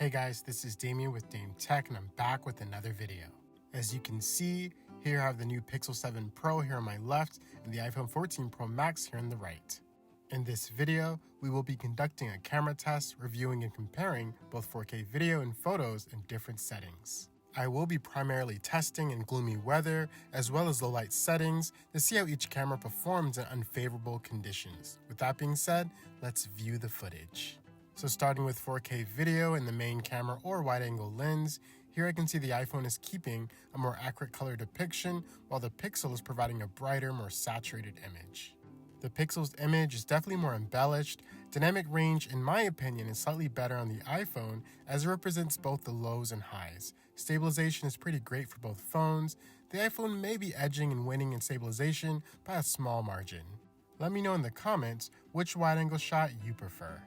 Hey guys, this is Damien with Dame Tech and I'm back with another video. As you can see, here I have the new Pixel 7 Pro here on my left and the iPhone 14 Pro Max here on the right. In this video, we will be conducting a camera test, reviewing and comparing both 4K video and photos in different settings. I will be primarily testing in gloomy weather as well as low light settings to see how each camera performs in unfavorable conditions. With that being said, let's view the footage. So starting with 4K video in the main camera or wide-angle lens, here I can see the iPhone is keeping a more accurate color depiction while the Pixel is providing a brighter, more saturated image. The Pixel's image is definitely more embellished. Dynamic range, in my opinion, is slightly better on the iPhone as it represents both the lows and highs. Stabilization is pretty great for both phones. The iPhone may be edging and winning in stabilization by a small margin. Let me know in the comments which wide-angle shot you prefer.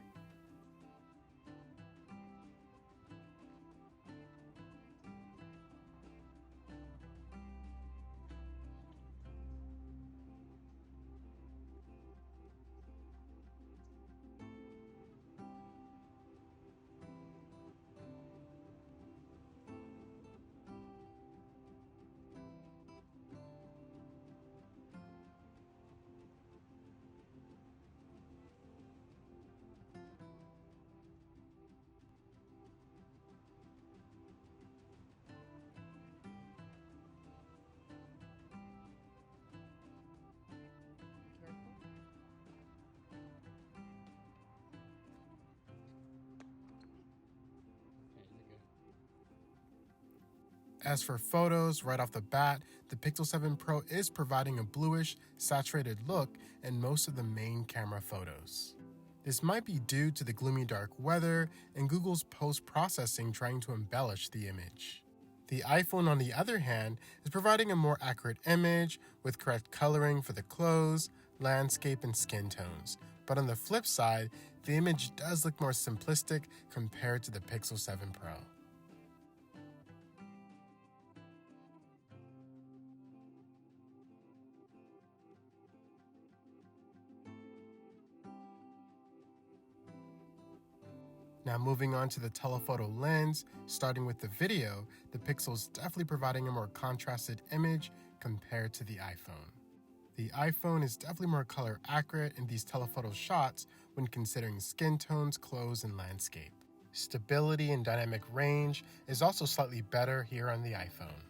As for photos, right off the bat, the Pixel 7 Pro is providing a bluish, saturated look in most of the main camera photos. This might be due to the gloomy dark weather and Google's post-processing trying to embellish the image. The iPhone, on the other hand, is providing a more accurate image with correct coloring for the clothes, landscape, and skin tones. But on the flip side, the image does look more simplistic compared to the Pixel 7 Pro. Now moving on to the telephoto lens, starting with the video, the Pixel is definitely providing a more contrasted image compared to the iPhone. The iPhone is definitely more color accurate in these telephoto shots when considering skin tones, clothes, and landscape. Stability and dynamic range is also slightly better here on the iPhone.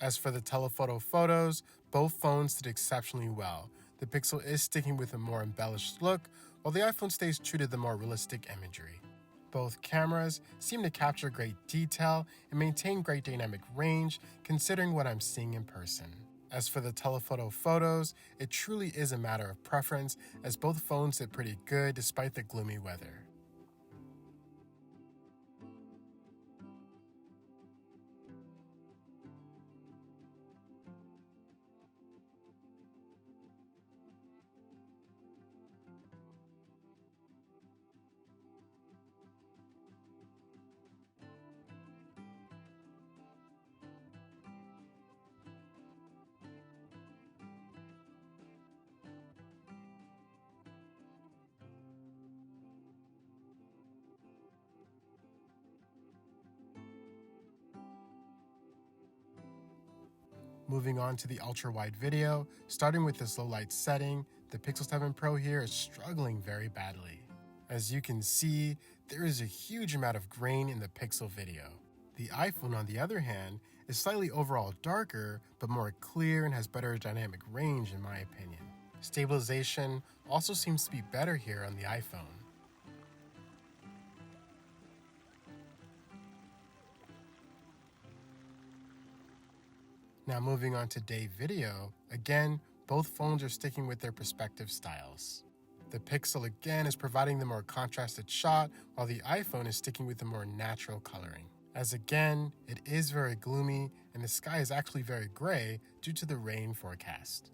As for the telephoto photos, both phones did exceptionally well. The Pixel is sticking with a more embellished look, while the iPhone stays true to the more realistic imagery. Both cameras seem to capture great detail and maintain great dynamic range considering what I'm seeing in person. As for the telephoto photos, it truly is a matter of preference as both phones did pretty good despite the gloomy weather. Moving on to the ultra-wide video, starting with this low light setting, the Pixel 7 Pro here is struggling very badly. As you can see, there is a huge amount of grain in the Pixel video. The iPhone, on the other hand, is slightly overall darker, but more clear and has better dynamic range in my opinion. Stabilization also seems to be better here on the iPhone. Now moving on to day video, again, both phones are sticking with their respective styles. The Pixel again is providing the more contrasted shot, while the iPhone is sticking with the more natural coloring. As again, it is very gloomy, and the sky is actually very gray due to the rain forecast.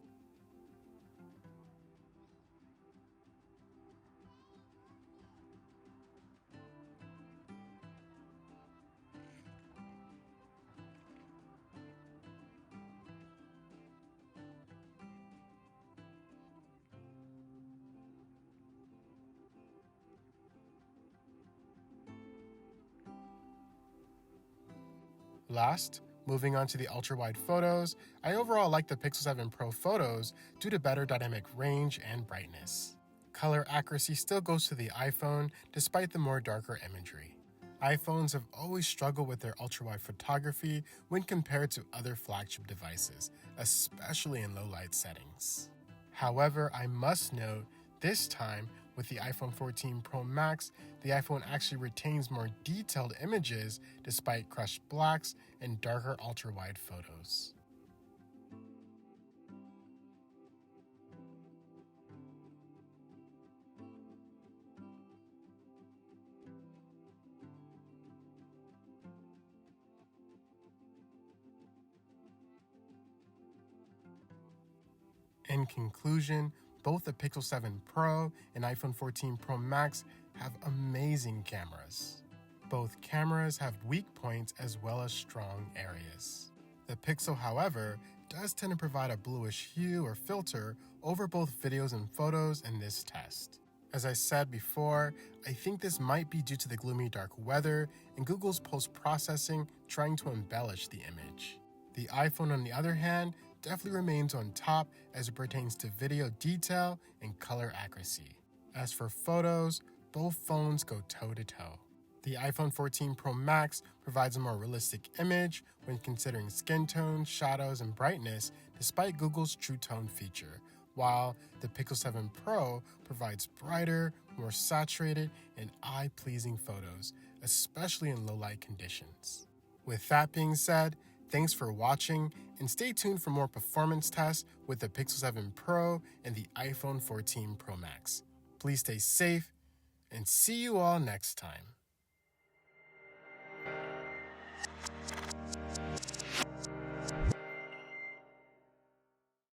Last, moving on to the ultra-wide photos, I overall like the Pixel 7 Pro photos due to better dynamic range and brightness. Color accuracy still goes to the iPhone despite the more darker imagery. iPhones have always struggled with their ultra-wide photography when compared to other flagship devices, especially in low light settings. However, I must note, this time, with the iPhone 14 Pro Max, the iPhone actually retains more detailed images despite crushed blacks and darker ultra-wide photos. In conclusion, both the Pixel 7 Pro and iPhone 14 Pro Max have amazing cameras. Both cameras have weak points as well as strong areas. The Pixel, however, does tend to provide a bluish hue or filter over both videos and photos in this test. As I said before, I think this might be due to the gloomy dark weather and Google's post-processing trying to embellish the image. The iPhone, on the other hand, definitely remains on top as it pertains to video detail and color accuracy. As for photos, both phones go toe-to-toe. The iPhone 14 Pro Max provides a more realistic image when considering skin tone, shadows, and brightness despite Google's True Tone feature, while the Pixel 7 Pro provides brighter, more saturated, and eye-pleasing photos, especially in low-light conditions. With that being said, thanks for watching, and stay tuned for more performance tests with the Pixel 7 Pro and the iPhone 14 Pro Max. Please stay safe, and see you all next time.